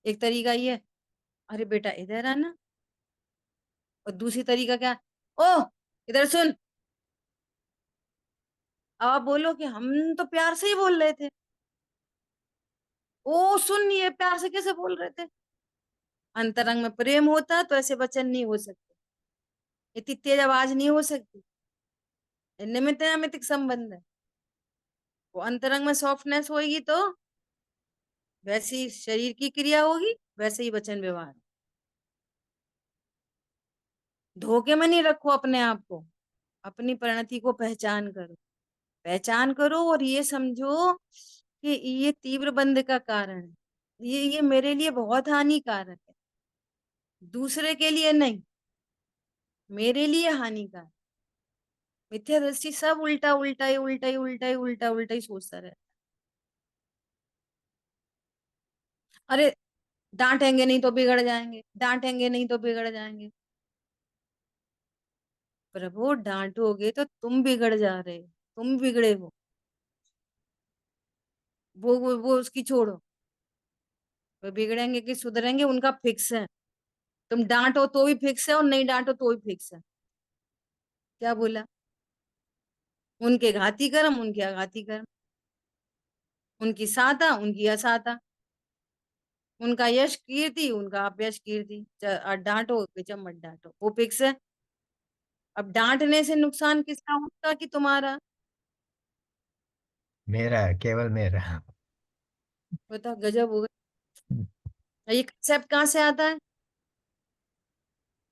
एक तरीका ये, अरे बेटा इधर आना। और दूसरी तरीका क्या? ओ इधर सुन। अब आप बोलो कि हम तो प्यार से ही बोल रहे थे। ओ सुन, ये प्यार से कैसे बोल रहे थे? अंतरंग में प्रेम होता तो ऐसे वचन नहीं हो सकते, इतनी तेज आवाज नहीं हो सकती। ये निमित्त नैमित्तिक संबंध है। वो अंतरंग में सॉफ्टनेस होगी तो वैसी शरीर की क्रिया होगी, वैसे ही वचन व्यवहार। धोखे में नहीं रखो अपने आप को, अपनी परिणति को पहचान करो। पहचान करो और ये समझो कि ये तीव्र बंध का कारण है। ये मेरे लिए बहुत हानिकारक है, दूसरे के लिए नहीं, मेरे लिए हानिकारक। मिथ्या दृष्टि सब उल्टा उल्टा ही उल्टा ही उल्टा ही उल्टा उल्टा ही सोचता रहता। अरे डांटेंगे नहीं तो बिगड़ जाएंगे, डांटेंगे नहीं तो बिगड़ जाएंगे। प्रभु डांटोगे तो तुम बिगड़ जा रहे हो, तुम बिगड़े हो। वो उसकी छोड़ो, वो बिगड़ेंगे कि सुधरेंगे उनका फिक्स है। तुम डांटो तो भी फिक्स है और नहीं डांटो तो भी फिक्स है। क्या बोला? उनके घाती कर्म, उनके आघाती कर्म, उनकी साता, उनकी असाता, उनका यश कीर्ति, उनका अपयश कीर्ति। डांटो कि जब मत डांटो, वो फिक्स है। अब डांटने से नुकसान किसका होगा कि तुम्हारा? मेरा है, केवल मेरा। बताओ, गजब हो गया। ये कंसेप्ट कहाँ से आता है?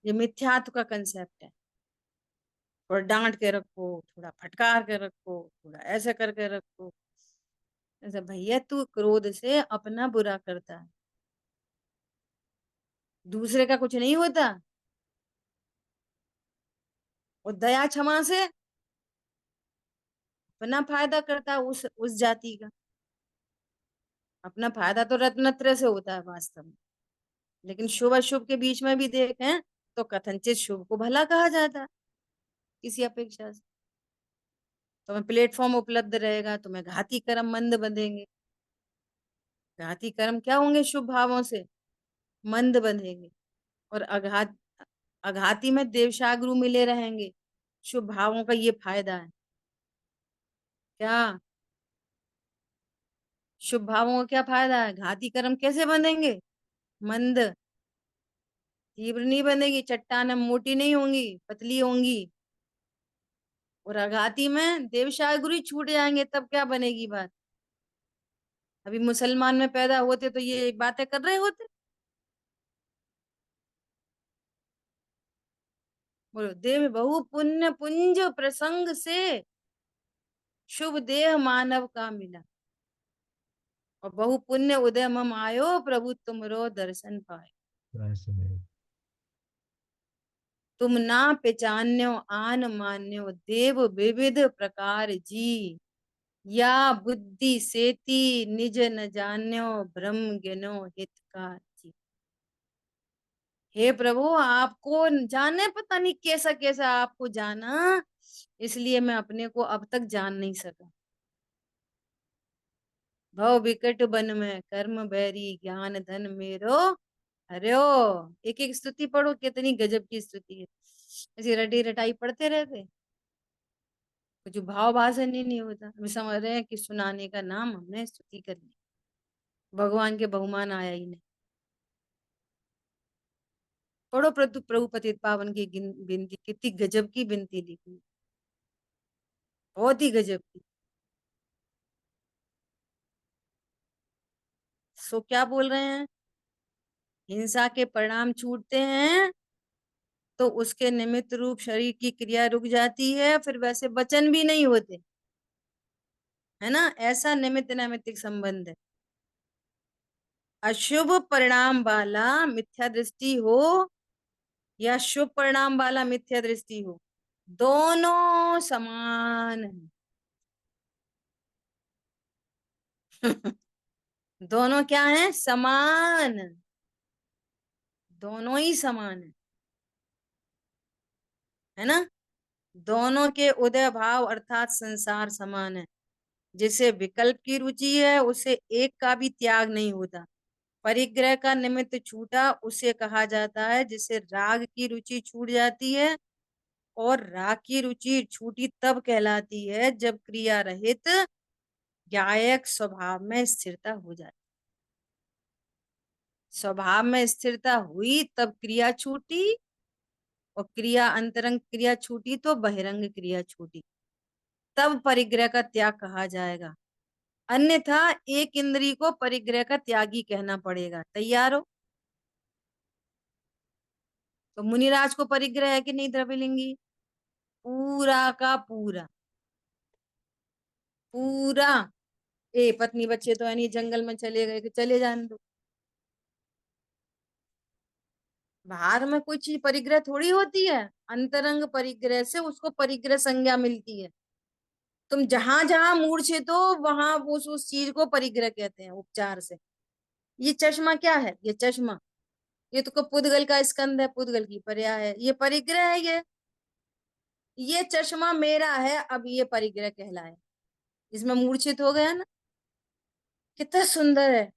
ये मिथ्यात्व का कंसेप्ट है। थोड़ा डांट के रखो, थोड़ा फटकार के रखो, थोड़ा ऐसे करके रखो। ऐसे भैया तू क्रोध से अपना बुरा करता है, दूसरे का कुछ नहीं होता। और दया क्षमा से अपना फायदा करता है उस जाति का। अपना फायदा तो रत्नत्र से होता है वास्तव में, लेकिन शुभ अशुभ के बीच में भी देखें तो कथनचित शुभ को भला कहा जाता है किसी अपेक्षा से। तुम्हें प्लेटफॉर्म उपलब्ध रहेगा, तुम्हें घाती कर्म मंद बंधेंगे। घाती कर्म क्या होंगे? शुभ भावों से मंद बंधेंगे। और अघाती में देवशागुरु मिले रहेंगे। शुभ भावों का ये फायदा है। क्या? शुभ भावों का क्या फायदा है? घाती कर्म कैसे बंधेंगे? मंद। तीव्र नहीं बंधेगी, चट्टान मोटी नहीं होंगी, पतली होंगी। और अघाती में देवशागुरु ही छूट जाएंगे, तब क्या बनेगी बात? अभी मुसलमान में पैदा होते तो ये बातें कर रहे होते। बोलो, देव बहु पुण्य पुंज प्रसंग से शुभ देह मानव का मिला, और बहु पुण्य उदय मम आयो, प्रभु तुमरो दर्शन पाए। बस मेरे। तुम ना पहचान्यो आन मान्यो, देव विविध प्रकार जी, या बुद्धि सेती निज न जान्यो, ब्रह्म ज्ञानो हितकार जी। हे प्रभु, आपको जाने, पता नहीं कैसा कैसा आपको जाना, इसलिए मैं अपने को अब तक जान नहीं सका। भव विकट बन में कर्म बैरी, ज्ञान धन मेरो हर्यो। एक एक स्तुति पढ़ो, कितनी गजब की स्तुति है। ऐसी रटी रटाई पढ़ते रहते, कुछ भाव भाषण ही नहीं होता। हम समझ रहे हैं कि सुनाने का नाम हमने स्तुति कर ली, भगवान के बहुमान आया ही नहीं। पढ़ो प्रभु प्रभु पतित पावन की विनती, कितनी गजब की विनती लिखी, बहुत ही गजब की। सो क्या बोल रहे हैं? हिंसा के परिणाम छूटते हैं तो उसके निमित्त रूप शरीर की क्रिया रुक जाती है, फिर वैसे वचन भी नहीं होते, है ना? ऐसा निमित्त नैमित्तिक संबंध है। अशुभ परिणाम वाला मिथ्या दृष्टि हो या शुभ परिणाम वाला मिथ्या दृष्टि हो, दोनों समान है। दोनों क्या है? समान। दोनों ही समान है ना? दोनों के उदय भाव अर्थात संसार समान है। जिसे विकल्प की रुचि है उसे एक का भी त्याग नहीं होता। परिग्रह का निमित्त छूटा उसे कहा जाता है, जिसे राग की रुचि छूट जाती है और राग की रुचि छूटी तब कहलाती है जब क्रिया रहित गायक स्वभाव में स्थिरता हो जाती। स्वभाव में स्थिरता हुई तब क्रिया छूटी, और क्रिया अंतरंग क्रिया छूटी तो बहिरंग क्रिया छूटी, तब परिग्रह का त्याग कहा जाएगा। अन्यथा एक इंद्री को परिग्रह का त्यागी कहना पड़ेगा। तैयार हो? तो मुनिराज को परिग्रह है कि नहीं द्रव्यलिंगी? पूरा का पूरा पूरा। पत्नी बच्चे तो है नहीं, जंगल में चले गए कि चले जाने दो। बाहर में कोई चीज परिग्रह थोड़ी होती है, अंतरंग परिग्रह से उसको परिग्रह संज्ञा मिलती है। तुम जहां जहां मूर्छित हो वहां उस चीज को परिग्रह कहते हैं उपचार से। ये चश्मा क्या है? ये चश्मा, ये तो पुद्गल का स्कंद है, पुद्गल की पर्या है, ये परिग्रह है। ये चश्मा मेरा है, अब ये परिग्रह कहलाए। इसमें मूर्छित हो गया ना, कितना सुंदर है।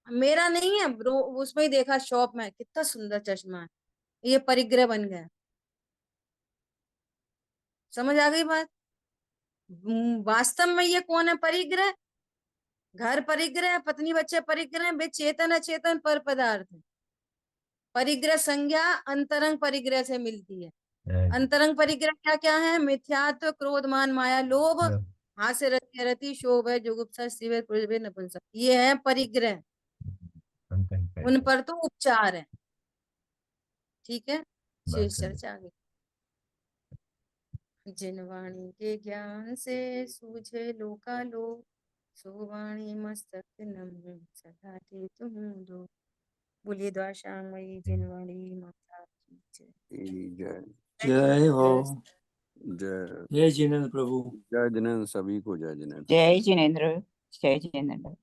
मेरा नहीं है ब्रो, उसमें ही देखा शॉप में, कितना सुंदर चश्मा है, ये परिग्रह बन गया। समझ आ गई बात? वास्तव में ये कौन है परिग्रह? घर परिग्रह, पत्नी बच्चे परिग्रह, वे चेतन अचेतन पर पदार्थ है। परिग्रह संज्ञा अंतरंग परिग्रह से मिलती है। अंतरंग परिग्रह क्या क्या है? मिथ्यात्व, क्रोध, मान, माया, लोभ, हास्य, रति, रति, शोभ है, जुगुप्सा, स्त्रीवेद, पुरुषवेद, नपुंसक, ये है परिग्रह। उन पर तो उपचार है। ठीक है, शेष चर्चा आगे। जिन वाणी के ज्ञान से सूझे लोका लो, सो वाणी मस्तक नम सदा ते तुम दो। बोलिए द्वाशांगमयी जिन वाणी माता की जय। जय हो। जय जय जिनेन्द्र प्रभु। जय जिनेन्द्र, सभी को जय जिनेन्द्र। जय जिनेन्द्र, जय जिनेन्द्र।